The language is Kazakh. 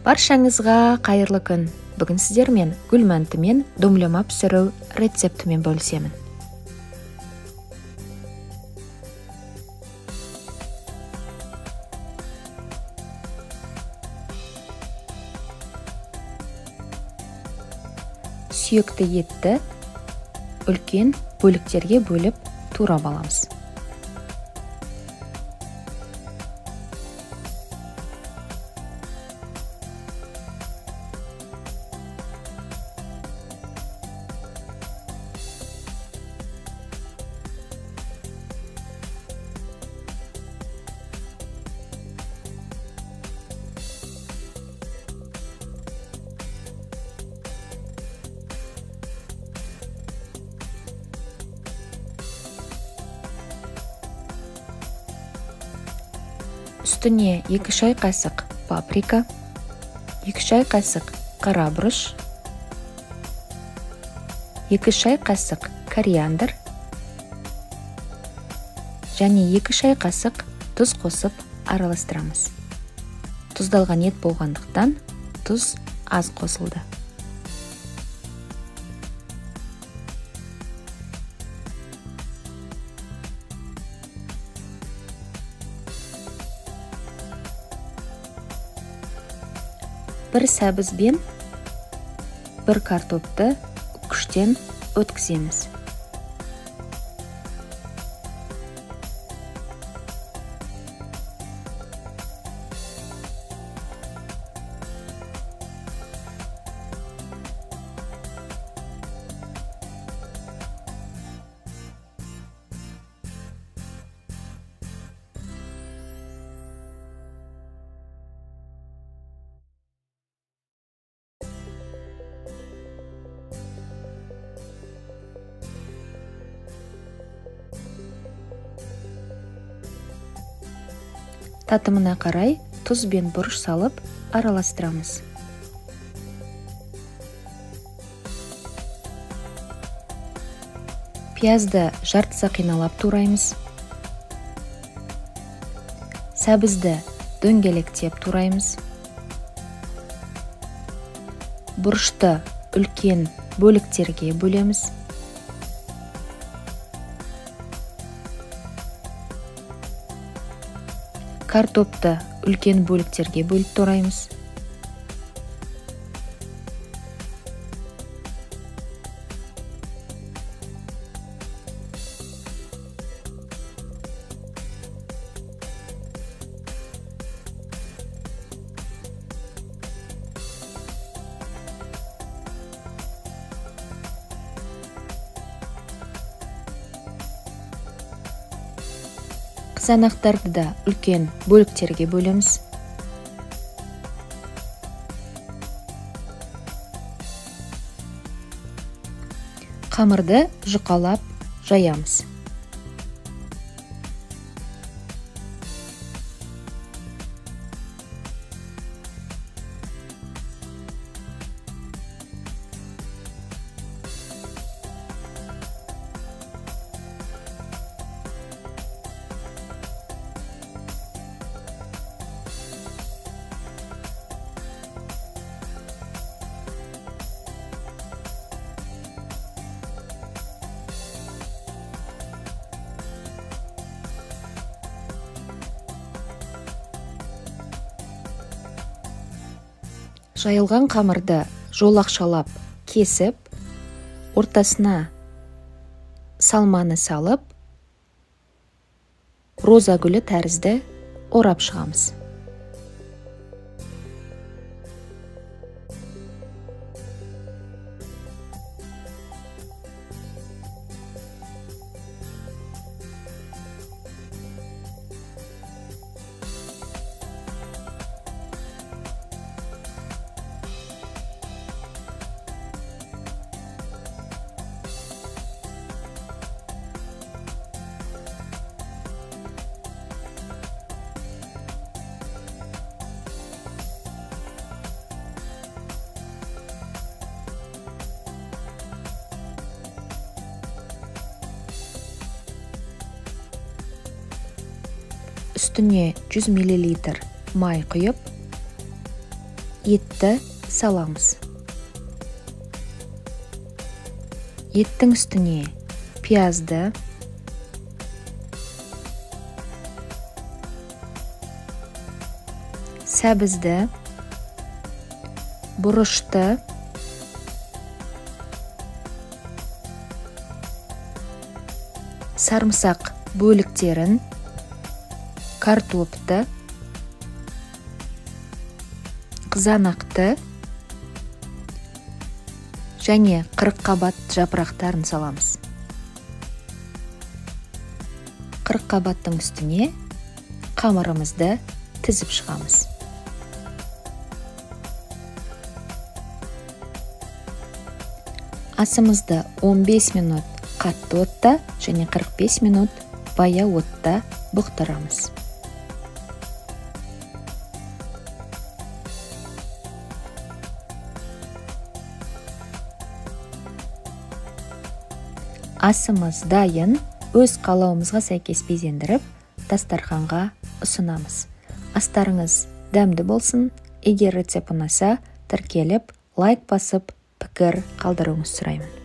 Баршаңызға қайырлы күн. Бүгін сіздермен гүлмәнті мен домлема пісіру рецептімен бөлісемін. Сүйекті етті үлкен бөліктерге бөліп турап аламыз. Үстіне 2 шай қасық паприка, 2 шай қасық қара бұрыш, 2 шай қасық кориандр және 2 шай қасық тұз қосып араластырамыз. Тұздалған ет болғандықтан тұз аз қосылды. Бір сәбізбен бір картопты күштен өткіземіз. Татымына қарай тұз бен бұрыш салып араластырамыз. Пиязды жартысы қиналап тураймыз. Сәбізді дөңгелектеп тураймыз. Бұрышты үлкен бөліктерге бөлеміз. Картопты үлкен бөліктерге бөліп тураймыз. Қызанақтарды да үлкен бөліктерге бөлеміз. Қамырды жұқалап жаямыз. Жайылған қамырды жолақшалап кесіп, ортасына салманы салып, роза гүлі тәрізді орап шығамыз. Үстіне 100 мл май құйып, етті саламыз. Еттің үстіне пиязды, сәбізді, бұрышты, сарымсақ бөліктерін, картопты, қызанақты және қырыққабат жапырақтарын саламыз. Қырыққабаттың үстіне қамырымызды тізіп шығамыз. Асымызды 15 минут қатты отта және 45 минут баяу отта бұқтырамыз. Асымыз дайын, өз қалауымызға сәйкес безендіріп, дастарханға ұсынамыз. Астарыңыз дәмді болсын. Егер рецепт ұнаса, тіркеліп, лайк басып, пікір қалдыруыңызды сұраймын.